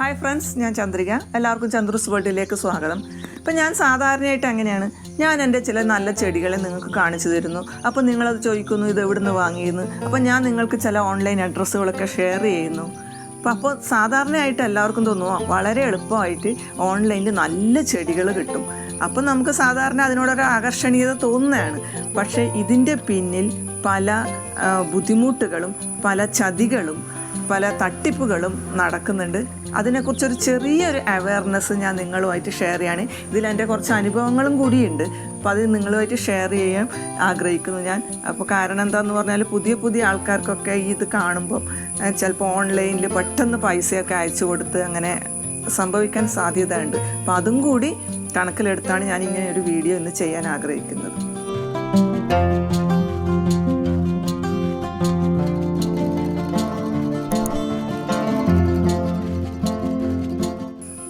Hi friends, ഞാൻ ചന്ദ്രിക. എല്ലാവർക്കും ചന്ദ്രൂസ് വേൾഡിലേക്ക് സ്വാഗതം. അപ്പോൾ ഞാൻ സാധാരണയായിട്ട് അങ്ങനെയാണ്, ഞാൻ എൻ്റെ ചില നല്ല ചെടികളെ നിങ്ങൾക്ക് കാണിച്ചു തരുന്നു. അപ്പോൾ നിങ്ങളത് ചോദിക്കുന്നു ഇത് എവിടുന്ന് വാങ്ങിയെന്ന്. അപ്പോൾ ഞാൻ നിങ്ങൾക്ക് ചില ഓൺലൈൻ അഡ്രസ്സുകളൊക്കെ ഷെയർ ചെയ്യുന്നു. അപ്പോൾ സാധാരണയായിട്ട് എല്ലാവർക്കും തോന്നുക വളരെ എളുപ്പമായിട്ട് ഓൺലൈനിൽ നല്ല ചെടികൾ കിട്ടും. അപ്പം നമുക്ക് സാധാരണ അതിനോടൊരു ആകർഷണീയത തോന്നുന്നതാണ്. പക്ഷേ ഇതിൻ്റെ പിന്നിൽ പല ബുദ്ധിമുട്ടുകളും പല ചതികളും പല തട്ടിപ്പുകളും നടക്കുന്നുണ്ട്. അതിനെക്കുറിച്ചൊരു ചെറിയൊരു അവയർനെസ് ഞാൻ നിങ്ങളുമായിട്ട് ഷെയർ ചെയ്യാണ്. ഇതിലെൻ്റെ കുറച്ച് അനുഭവങ്ങളും കൂടിയുണ്ട്. അപ്പോൾ അത് നിങ്ങളുമായിട്ട് ഷെയർ ചെയ്യാൻ ആഗ്രഹിക്കുന്നു ഞാൻ. അപ്പോൾ കാരണം എന്താണെന്ന് പറഞ്ഞാൽ പുതിയ ആൾക്കാർക്കൊക്കെ ഇത് കാണുമ്പം ചിലപ്പോൾ ഓൺലൈനിൽ പെട്ടെന്ന് പൈസയൊക്കെ അയച്ചു കൊടുത്ത് അങ്ങനെ സംഭവിക്കാൻ സാധ്യത ഉണ്ട്. അപ്പോൾ അതും കൂടി കണക്കിലെടുത്താണ് ഞാൻ ഇങ്ങനെ ഒരു വീഡിയോ ഇന്ന് ചെയ്യാൻ ആഗ്രഹിക്കുന്നത്.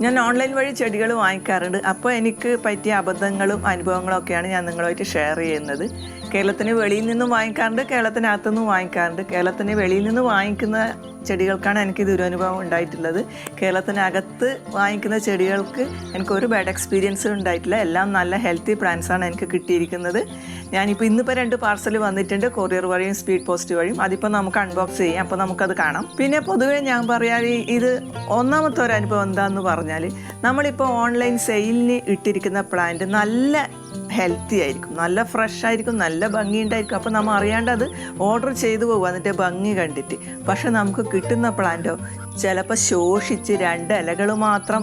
ഞാൻ ഓൺലൈൻ വഴി ചെടികൾ വാങ്ങിക്കാറുണ്ട്. അപ്പോൾ എനിക്ക് പറ്റിയ അബദ്ധങ്ങളും അനുഭവങ്ങളും ഒക്കെയാണ് ഞാൻ നിങ്ങളുമായിട്ട് ഷെയർ ചെയ്യുന്നത്. കേരളത്തിന് വെളിയിൽ നിന്നും വാങ്ങിക്കാറുണ്ട്, കേരളത്തിനകത്തുനിന്നും വാങ്ങിക്കാറുണ്ട്. കേരളത്തിന് വെളിയിൽ നിന്ന് വാങ്ങിക്കുന്ന ചെടികൾക്കാണ് എനിക്ക് ദുരനുഭവം ഉണ്ടായിട്ടുള്ളത്. കേരളത്തിനകത്ത് വാങ്ങിക്കുന്ന ചെടികൾക്ക് എനിക്കൊരു ബാഡ് എക്സ്പീരിയൻസ് ഉണ്ടായിട്ടില്ല. എല്ലാം നല്ല ഹെൽത്തി പ്ലാന്റ്സാണ് എനിക്ക് കിട്ടിയിരിക്കുന്നത്. ഞാനിപ്പോൾ ഇന്നിപ്പോൾ 2 പാർസൽ വന്നിട്ടുണ്ട്, കൊറിയർ വഴിയും സ്പീഡ് പോസ്റ്റ് വഴിയും. അതിപ്പോൾ നമുക്ക് അൺബോക്സ് ചെയ്യാം, അപ്പോൾ നമുക്കത് കാണാം. പിന്നെ പൊതുവേ ഞാൻ പറയാൻ ഇത് ഒന്നാമത്തെ ഒരു അനുഭവം എന്താണെന്ന് പറഞ്ഞാൽ, നമ്മളിപ്പോൾ ഓൺലൈൻ സെയിലിന് ഇട്ടിരിക്കുന്ന പ്ലാന്റ് നല്ല ഹെൽത്തി ആയിരിക്കും, നല്ല ഫ്രഷ് ആയിരിക്കും, നല്ല ഭംഗിയുണ്ടായിരിക്കും. അപ്പോൾ നമ്മൾ അറിയാണ്ട് അത് ഓർഡർ ചെയ്തു പോകും അതിൻ്റെ ഭംഗി കണ്ടിട്ട്. പക്ഷെ നമുക്ക് കിട്ടുന്ന പ്ലാന്റോ ചിലപ്പോൾ ശോഷിച്ച് 2 ഇലകൾ മാത്രം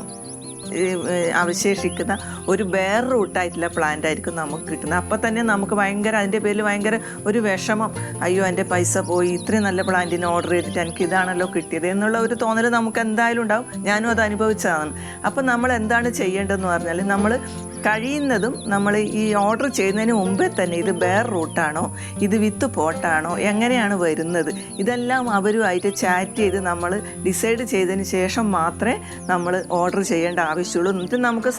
അവശേഷിക്കുന്ന ഒരു വേറെ റൂട്ടായിട്ടുള്ള പ്ലാന്റ് ആയിരിക്കും നമുക്ക് കിട്ടുന്നത്. അപ്പോൾ തന്നെ നമുക്ക് അതിൻ്റെ പേരിൽ ഭയങ്കര ഒരു വിഷമം, അയ്യോ എൻ്റെ പൈസ പോയി, ഇത്രയും നല്ല പ്ലാന്റിന് ഓർഡർ ചെയ്തിട്ട് എനിക്ക് ഇതാണല്ലോ കിട്ടിയത് എന്നുള്ള ഒരു തോന്നൽ നമുക്ക് എന്തായാലും ഉണ്ടാവും. ഞാനും അത് അനുഭവിച്ചതാണ്. അപ്പോൾ നമ്മൾ എന്താണ് ചെയ്യേണ്ടതെന്ന് പറഞ്ഞാൽ, നമ്മൾ കഴിയുന്നതും നമ്മൾ ഈ ഓർഡർ ചെയ്യുന്നതിന് മുമ്പേ തന്നെ ഇത് വേറെ റൂട്ടാണോ, ഇത് വിത്ത് പോട്ടാണോ, എങ്ങനെയാണ് വരുന്നത്, ഇതെല്ലാം അവരുമായിട്ട് ചാറ്റ് ചെയ്ത് നമ്മൾ ഡിസൈഡ് ചെയ്തതിന് ശേഷം മാത്രമേ നമ്മൾ ഓർഡർ ചെയ്യേണ്ട ആവശ്യമുള്ളൂ. എന്നിട്ട് നമുക്ക്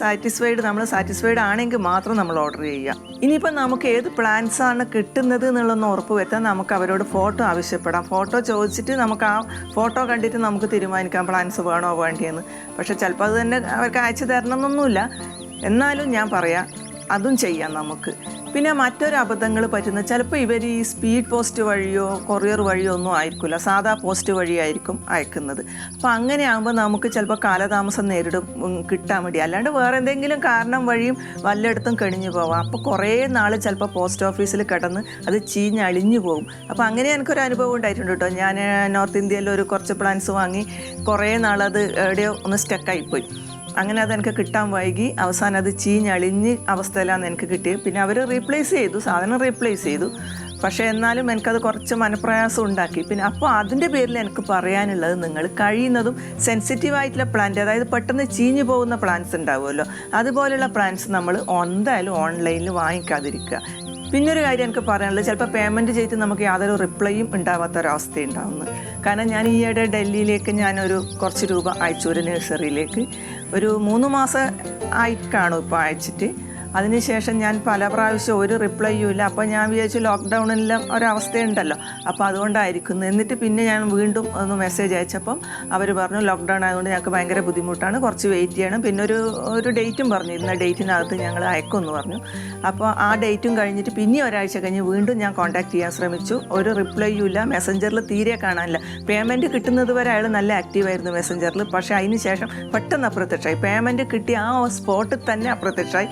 നമ്മൾ സാറ്റിസ്ഫൈഡ് ആണെങ്കിൽ മാത്രം നമ്മൾ ഓർഡർ ചെയ്യുക. ഇനിയിപ്പോൾ നമുക്ക് ഏത് പ്ലാന്റ്സ് ആണ് കിട്ടുന്നത് എന്നുള്ളതൊന്ന് ഉറപ്പ് വരുത്താൻ നമുക്ക് അവരോട് ഫോട്ടോ ആവശ്യപ്പെടാം. ഫോട്ടോ ചോദിച്ചിട്ട് നമുക്ക് ആ ഫോട്ടോ കണ്ടിട്ട് നമുക്ക് തീരുമാനിക്കാം പ്ലാന്റ്സ് വേണോ വേണ്ടിയെന്ന്. പക്ഷെ ചിലപ്പോൾ അത് തന്നെ അവർക്ക് അയച്ചു തരണമെന്നൊന്നുമില്ല. എന്നാലും ഞാൻ പറയാം, അതും ചെയ്യാം നമുക്ക്. പിന്നെ മറ്റൊരു അബദ്ധങ്ങൾ പറ്റുന്നത്, ചിലപ്പോൾ ഇവർ ഈ സ്പീഡ് പോസ്റ്റ് വഴിയോ കൊറിയർ വഴിയോ ഒന്നും അയക്കില്ല, സാധാ പോസ്റ്റ് വഴിയായിരിക്കും അയക്കുന്നത്. അപ്പോൾ അങ്ങനെ ആകുമ്പോൾ നമുക്ക് ചിലപ്പോൾ കാലതാമസം കിട്ടാൻ വേണ്ടി, അല്ലാണ്ട് വേറെ എന്തെങ്കിലും കാരണം വഴിയും വല്ലയിടത്തും കെണിഞ്ഞു പോവാം. അപ്പോൾ കുറേ നാൾ ചിലപ്പോൾ പോസ്റ്റ് ഓഫീസിൽ കിടന്ന് അത് ചീഞ്ഞളിഞ്ഞു പോകും. അപ്പോൾ അങ്ങനെ എനിക്കൊരു അനുഭവം ഉണ്ടായിട്ടുണ്ട് കേട്ടോ. ഞാൻ നോർത്ത് ഇന്ത്യയിൽ കുറച്ച് പ്ലാന്റ്സ് വാങ്ങി കുറേ നാളത് എവിടെയോ ഒന്ന് സ്റ്റക്കായിപ്പോയി. അങ്ങനെ അതെനിക്ക് കിട്ടാൻ വൈകി, അവസാനം അത് ചീഞ്ഞളിഞ്ഞ് അവസ്ഥയിലാണ് എനിക്ക് കിട്ടിയത്. പിന്നെ അവർ സാധനം റീപ്ലേസ് ചെയ്തു. പക്ഷേ എന്നാലും എനിക്കത് കുറച്ച് മനപ്രയാസം ഉണ്ടാക്കി. പിന്നെ അപ്പോൾ അതിൻ്റെ പേരിൽ എനിക്ക് പറയാനുള്ളത്, നിങ്ങൾ കഴിയുന്നതും സെൻസിറ്റീവായിട്ടുള്ള പ്ലാന്റ്, അതായത് പെട്ടെന്ന് ചീഞ്ഞു പോകുന്ന പ്ലാന്റ്സ് ഉണ്ടാവുമല്ലോ, അതുപോലെയുള്ള പ്ലാന്റ്സ് നമ്മൾ എന്തായാലും ഓൺലൈനിൽ വാങ്ങിക്കാതിരിക്കുക. പിന്നൊരു കാര്യം എനിക്ക് പറയാനുള്ളത്, ചിലപ്പോൾ പേയ്മെൻറ്റ് ചെയ്തിട്ട് നമുക്ക് യാതൊരു റിപ്ലൈയും ഉണ്ടാവാത്തൊരവസ്ഥ ഉണ്ടാകുന്നത്. കാരണം ഞാൻ ഈയിടെ ഡൽഹിയിലേക്ക് കുറച്ച് രൂപ അയച്ചു, ഒരു നഴ്സറിയിലേക്ക്. ഒരു 3 മാസം ആയിട്ടാണ് ഇപ്പോൾ അയച്ചിട്ട്. അതിനുശേഷം ഞാൻ പല പ്രാവശ്യം ഒരു റിപ്ലൈയും ഇല്ല. അപ്പോൾ ഞാൻ വിചാരിച്ചു ലോക്ക്ഡൗണിലെല്ലാം ഒരവസ്ഥയുണ്ടല്ലോ, അപ്പോൾ അതുകൊണ്ടായിരിക്കുന്നു. എന്നിട്ട് പിന്നെ ഞാൻ വീണ്ടും ഒന്ന് മെസ്സേജ് അയച്ചപ്പം അവർ പറഞ്ഞു ലോക്ക്ഡൗൺ ആയതുകൊണ്ട് ഞങ്ങൾക്ക് ഭയങ്കര ബുദ്ധിമുട്ടാണ്, കുറച്ച് വെയിറ്റ് ചെയ്യണം. പിന്നെ ഒരു ഡേറ്റും പറഞ്ഞു, ഇന്ന ഡേറ്റിനകത്ത് ഞങ്ങൾ അയക്കുമെന്ന് പറഞ്ഞു. അപ്പോൾ ആ ഡേറ്റും കഴിഞ്ഞിട്ട് പിന്നെ ഒരാഴ്ച കഴിഞ്ഞ് വീണ്ടും ഞാൻ കോൺടാക്ട് ചെയ്യാൻ ശ്രമിച്ചു. ഒരു റിപ്ലൈയും ഇല്ല, മെസ്സഞ്ചറിൽ തീരെ കാണാനില്ല. പേയ്മെൻറ്റ് കിട്ടുന്നത് വരെ അയാൾ നല്ല ആക്റ്റീവായിരുന്നു മെസ്സഞ്ചറിൽ. പക്ഷേ അതിന് ശേഷം പെട്ടെന്ന് അപ്രത്യക്ഷമായി, പേയ്മെൻറ്റ് കിട്ടി ആ സ്പോട്ടിൽ തന്നെ അപ്രത്യക്ഷമായി.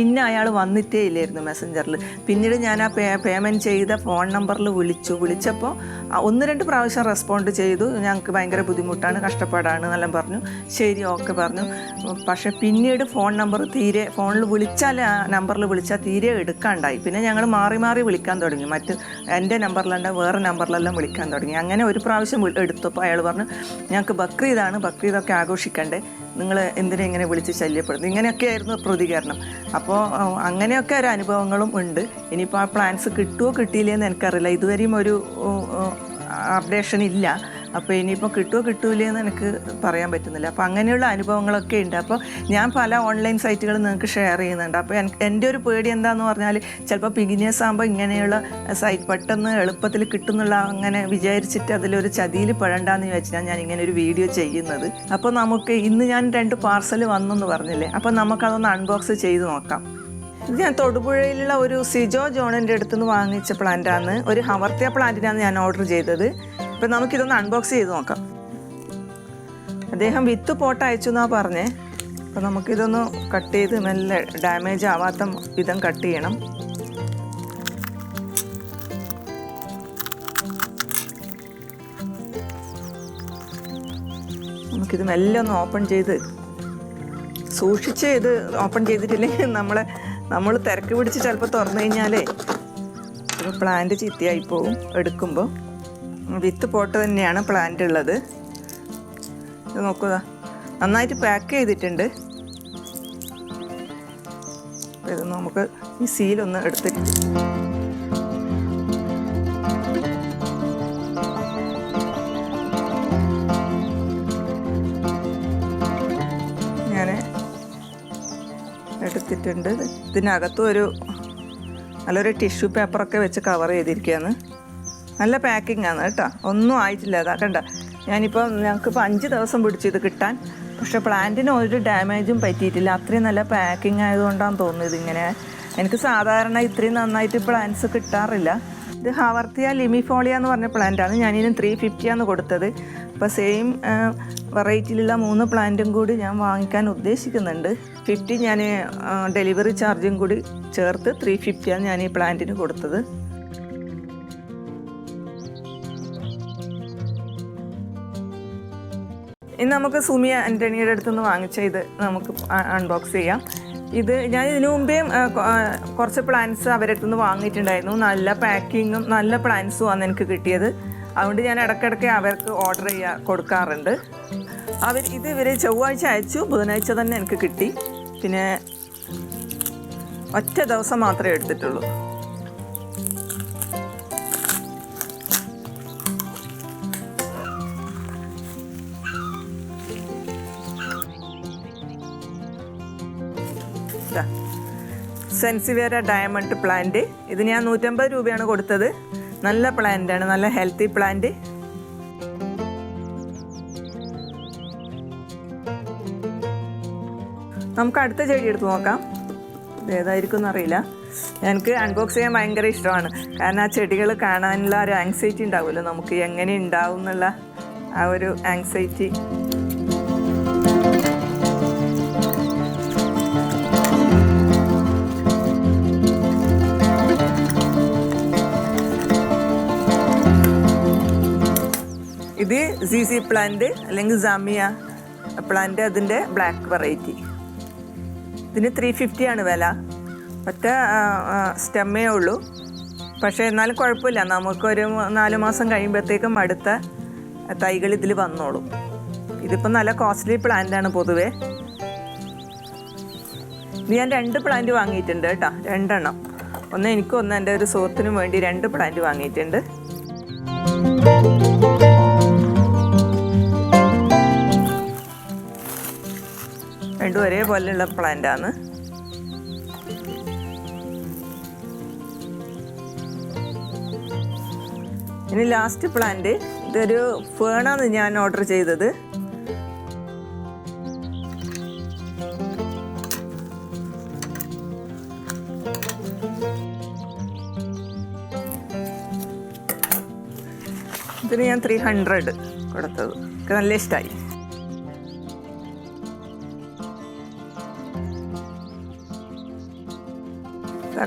പിന്നെ അയാൾ വന്നിട്ടേ ഇല്ലായിരുന്നു മെസ്സഞ്ചറിൽ. പിന്നീട് ഞാൻ ആ പേയ്മെൻറ്റ് ചെയ്ത ഫോൺ നമ്പറിൽ വിളിച്ചപ്പോൾ 1-2 പ്രാവശ്യം റെസ്പോണ്ട് ചെയ്തു. ഞങ്ങൾക്ക് ഭയങ്കര ബുദ്ധിമുട്ടാണ്, കഷ്ടപ്പാടാണ് എന്നെല്ലാം പറഞ്ഞു. ശരി, ഓക്കെ പറഞ്ഞു. പക്ഷേ പിന്നീട് ഫോണിൽ വിളിച്ചാൽ, നമ്പറിൽ വിളിച്ചാൽ തീരെ എടുക്കാണ്ടായി. പിന്നെ ഞങ്ങൾ മാറി വിളിക്കാൻ തുടങ്ങി. എൻ്റെ നമ്പറിലല്ല വേറെ നമ്പറിലെല്ലാം വിളിക്കാൻ തുടങ്ങി. അങ്ങനെ ഒരു പ്രാവശ്യം എടുത്തപ്പോൾ അയാൾ പറഞ്ഞു, ഞങ്ങൾക്ക് ബക്രീദൊക്കെ ആഘോഷിക്കണ്ടേ, നിങ്ങൾ എന്തിനാ ഇങ്ങനെ വിളിച്ച് ശല്യപ്പെടുന്നു, ഇങ്ങനെയൊക്കെയായിരുന്നു പ്രതികരണം. അപ്പോൾ അങ്ങനെയൊക്കെ ഒരു അനുഭവങ്ങളും ഉണ്ട്. ഇനിയിപ്പോൾ ആ പ്ലാൻസ് കിട്ടുമോ കിട്ടിയില്ലെന്ന് എനിക്കറിയില്ല, ഇതുവരെയും ഒരു അപ്ഡേഷൻ ഇല്ല. അപ്പോൾ ഇനിയിപ്പോൾ കിട്ടുമോ കിട്ടൂലേന്ന് എനിക്ക് പറയാൻ പറ്റുന്നില്ല. അപ്പോൾ അങ്ങനെയുള്ള അനുഭവങ്ങളൊക്കെ ഉണ്ട്. അപ്പോൾ ഞാൻ പല ഓൺലൈൻ സൈറ്റുകളും നിങ്ങൾക്ക് ഷെയർ ചെയ്യുന്നുണ്ട്. അപ്പോൾ എൻ്റെ ഒരു പേടി എന്താണെന്ന് പറഞ്ഞാൽ ചിലപ്പോൾ ബിഗിനേഴ്സ് ആകുമ്പോൾ ഇങ്ങനെയുള്ള സൈറ്റ് പെട്ടെന്ന് എളുപ്പത്തിൽ കിട്ടുന്നുള്ള അങ്ങനെ വിചാരിച്ചിട്ട് അതിലൊരു ചതിയിൽ പെടണ്ടെന്ന് വിചാരിച്ചിട്ടാണ് ഞാൻ ഇങ്ങനെ ഒരു വീഡിയോ ചെയ്യുന്നത്. അപ്പോൾ നമുക്ക് ഇന്ന് ഞാൻ 2 പാർസൽ വന്നെന്ന് പറഞ്ഞില്ലേ, അപ്പോൾ നമുക്കതൊന്ന് അൺബോക്സ് ചെയ്ത് നോക്കാം. ഇത് ഞാൻ തൊടുപുഴയിലുള്ള ഒരു സിജോ ജോണിൻ്റെ അടുത്തുനിന്ന് വാങ്ങിച്ച പ്ലാന്റാണ്. ഒരു ഹവർത്തിയ പ്ലാന്റിനാണ് ഞാൻ ഓർഡർ ചെയ്തത്. അപ്പോൾ നമുക്കിതൊന്ന് അൺബോക്സ് ചെയ്ത് നോക്കാം. അദ്ദേഹം വിത്ത് പോട്ട് അയച്ചു എന്നാണ് പറഞ്ഞേ. അപ്പോൾ നമുക്കിതൊന്ന് കട്ട് ചെയ്ത് മെല്ലെ ഡാമേജ് ആവാത്ത വിധം കട്ട് ചെയ്യണം. നമുക്കിത് മെല്ലെ ഒന്ന് ഓപ്പൺ ചെയ്ത് സൂക്ഷിച്ച് ഇത് ഓപ്പൺ ചെയ്തിട്ടില്ലെങ്കിൽ നമ്മൾ തിരക്ക് പിടിച്ച് ചിലപ്പോൾ തുറന്നു കഴിഞ്ഞാലേ ഒരു പ്ലാന്റ് ചീത്തയായി പോകും. എടുക്കുമ്പോൾ വിത്ത് പോട്ട് തന്നെയാണ് പ്ലാന്റ് ഉള്ളത്. ഇത് നോക്കുക, നന്നായിട്ട് പാക്ക് ചെയ്തിട്ടുണ്ട്. ഇത് നമുക്ക് ഈ സീലൊന്ന് എടുത്തിട്ട് ഞാൻ എടുത്തിട്ടുണ്ട്. ഇതിനകത്തും നല്ലൊരു ടിഷ്യൂ പേപ്പറൊക്കെ വെച്ച് കവർ ചെയ്തിരിക്കുകയാണ്. നല്ല പാക്കിംഗ് ആണ് കേട്ടോ, ഒന്നും ആയിട്ടില്ല. അതാ കണ്ട, ഞങ്ങൾക്കിപ്പോൾ 5 ദിവസം പിടിച്ചു ഇത് കിട്ടാൻ. പക്ഷേ പ്ലാന്റിന് ഒരു ഡാമേജും പറ്റിയിട്ടില്ല. അത്രയും നല്ല പാക്കിംഗ് ആയതുകൊണ്ടാണ് തോന്നുന്നത് ഇങ്ങനെ. എനിക്ക് സാധാരണ ഇത്രയും നന്നായിട്ട് പ്ലാന്റ്സ് കിട്ടാറില്ല. ഇത് ഹവർത്തിയ ലിമിഫോളിയ എന്ന് പറഞ്ഞ പ്ലാന്റാണ്. ഞാനിതിന് 350 കൊടുത്തത്. അപ്പോൾ സെയിം വെറൈറ്റിയിലുള്ള 3 പ്ലാന്റും കൂടി ഞാൻ വാങ്ങിക്കാൻ ഉദ്ദേശിക്കുന്നുണ്ട്. 50 ഞാൻ ഡെലിവറി ചാർജും കൂടി ചേർത്ത് 350 ഞാൻ ഈ പ്ലാന്റിന് കൊടുത്തത്. ഇനി നമുക്ക് സുമി ആൻ്റണിയുടെ അടുത്തുനിന്ന് വാങ്ങിച്ച ഇത് നമുക്ക് അൺബോക്സ് ചെയ്യാം. ഞാൻ ഇതിനു മുമ്പേ കുറച്ച് പ്ലാന്റ്സ് അവരുടെ അടുത്തുനിന്ന് വാങ്ങിയിട്ടുണ്ടായിരുന്നു. നല്ല പാക്കിങ്ങും നല്ല പ്ലാന്റ്സും ആണ് എനിക്ക് കിട്ടിയത്. അതുകൊണ്ട് ഞാൻ ഇടയ്ക്കിടയ്ക്ക് അവർക്ക് ഓർഡർ കൊടുക്കാറുണ്ട്. ഇവർ ചൊവ്വാഴ്ച അയച്ചു, ബുധനാഴ്ച തന്നെ എനിക്ക് കിട്ടി. പിന്നെ ഒറ്റ ദിവസം മാത്രമേ എടുത്തിട്ടുള്ളൂ. സെൻസിവേര ഡയമണ്ട് പ്ലാന്റ്. ഇത് ഞാൻ 150 രൂപയാണ് കൊടുത്തത്. നല്ല പ്ലാന്റാണ്, നല്ല ഹെൽത്തി പ്ലാന്റ്. നമുക്ക് അടുത്ത ചെടി എടുത്ത് നോക്കാം. ഇത് ഏതായിരിക്കും എന്നറിയില്ല. എനിക്ക് അൺബോക്സ് ചെയ്യാൻ ഭയങ്കര ഇഷ്ടമാണ്. കാരണം ആ ചെടികൾ കാണാനുള്ള ഒരു ആങ്സൈറ്റി ഉണ്ടാവുമല്ലോ, നമുക്ക് എങ്ങനെ ഉണ്ടാവും എന്നുള്ള ആ ഒരു ആങ്സൈറ്റി. ഇത് ZZ പ്ലാന്റ് അല്ലെങ്കിൽ സാമിയ പ്ലാന്റ്, അതിൻ്റെ ബ്ലാക്ക് വെറൈറ്റി. ഇതിന് 350 വില. ഒറ്റ സ്റ്റെമ്മേ ഉള്ളൂ. പക്ഷേ എന്നാലും കുഴപ്പമില്ല, നമുക്കൊരു 4 മാസം കഴിയുമ്പോഴത്തേക്കും അടുത്ത തൈകൾ ഇതിൽ വന്നോളും. ഇതിപ്പോൾ നല്ല കോസ്റ്റ്ലി പ്ലാന്റാണ് പൊതുവേ. ഇത് ഞാൻ 2 പ്ലാന്റ് വാങ്ങിയിട്ടുണ്ട് കേട്ടോ, 2 എണ്ണം. ഒന്ന് എനിക്കും ഒന്ന് എൻ്റെ ഒരു സുഹൃത്തിനും വേണ്ടി 2 പ്ലാന്റ് വാങ്ങിയിട്ടുണ്ട്. രണ്ടും ഒരേപോലെയുള്ള പ്ലാന്റാണ്. ഇനി ലാസ്റ്റ് പ്ലാന്റ്, ഇതൊരു ഫേണാണ് ഞാൻ ഓർഡർ ചെയ്തത്. ഇതിന് ഞാൻ 300 കൊടുത്തത്. എനിക്ക് നല്ല ഇഷ്ടമായി.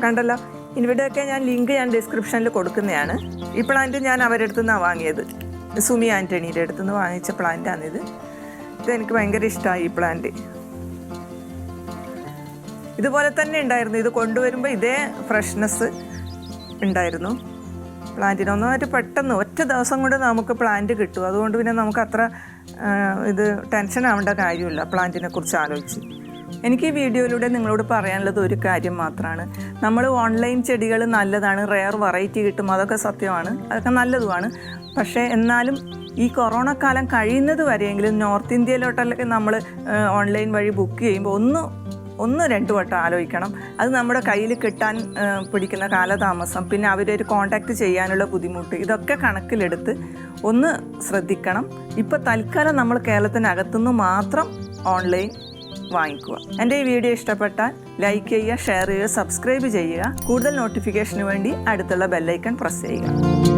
കണ്ടല്ലോ, ഇവിടെയൊക്കെ ഞാൻ ലിങ്ക് ഡിസ്ക്രിപ്ഷനിൽ കൊടുക്കുന്നതാണ്. ഈ പ്ലാന്റ് ഞാൻ അവരുടെ അടുത്തു നിന്നാണ് വാങ്ങിയത്. സുമി ആൻ്റണിയുടെ അടുത്തുനിന്ന് വാങ്ങിച്ച പ്ലാന്റാണിത്. ഇതെനിക്ക് ഭയങ്കര ഇഷ്ടമായി ഈ പ്ലാന്റ്. ഇതുപോലെ തന്നെ ഉണ്ടായിരുന്നു, ഇത് കൊണ്ടുവരുമ്പോൾ ഇതേ ഫ്രഷ്നെസ് ഉണ്ടായിരുന്നു പ്ലാന്റിന്. ഒന്നായിട്ട് പെട്ടെന്ന് ഒറ്റ ദിവസം കൊണ്ട് നമുക്ക് പ്ലാന്റ് കിട്ടും. അതുകൊണ്ട് പിന്നെ നമുക്ക് അത്ര ടെൻഷൻ ആവേണ്ട കാര്യമില്ല പ്ലാന്റിനെ കുറിച്ച് ആലോചിച്ച്. എനിക്ക് ഈ വീഡിയോയിലൂടെ നിങ്ങളോട് പറയാനുള്ളത് ഒരു കാര്യം മാത്രമാണ്. നമ്മൾ ഓൺലൈൻ ചെടികൾ നല്ലതാണ്, റെയർ വെറൈറ്റി കിട്ടും, അതൊക്കെ സത്യമാണ്, അതൊക്കെ നല്ലതുമാണ്. പക്ഷേ എന്നാലും ഈ കൊറോണ കാലം കഴിയുന്നത് വരെയെങ്കിലും നോർത്ത് ഇന്ത്യയിലോട്ടൊക്കെ നമ്മൾ ഓൺലൈൻ വഴി ബുക്ക് ചെയ്യുമ്പോൾ ഒന്ന് 2 വട്ടം ആലോചിക്കണം. അത് നമ്മുടെ കയ്യിൽ കിട്ടാൻ പിടിക്കുന്ന കാലതാമസം, പിന്നെ അവരൊരു കോൺടാക്റ്റ് ചെയ്യാനുള്ള ബുദ്ധിമുട്ട്, ഇതൊക്കെ കണക്കിലെടുത്ത് ഒന്ന് ശ്രദ്ധിക്കണം. ഇപ്പോൾ തൽക്കാലം നമ്മൾ കേരളത്തിനകത്തുനിന്ന് മാത്രം ഓൺലൈൻ വാങ്ങിക്കുക. എൻ്റെ ഈ വീഡിയോ ഇഷ്ടപ്പെട്ടാൽ ലൈക്ക് ചെയ്യുക, ഷെയർ ചെയ്യുക, സബ്സ്ക്രൈബ് ചെയ്യുക. കൂടുതൽ നോട്ടിഫിക്കേഷന് വേണ്ടി അടുത്തുള്ള ബെല്ലൈക്കൺ പ്രസ് ചെയ്യുക.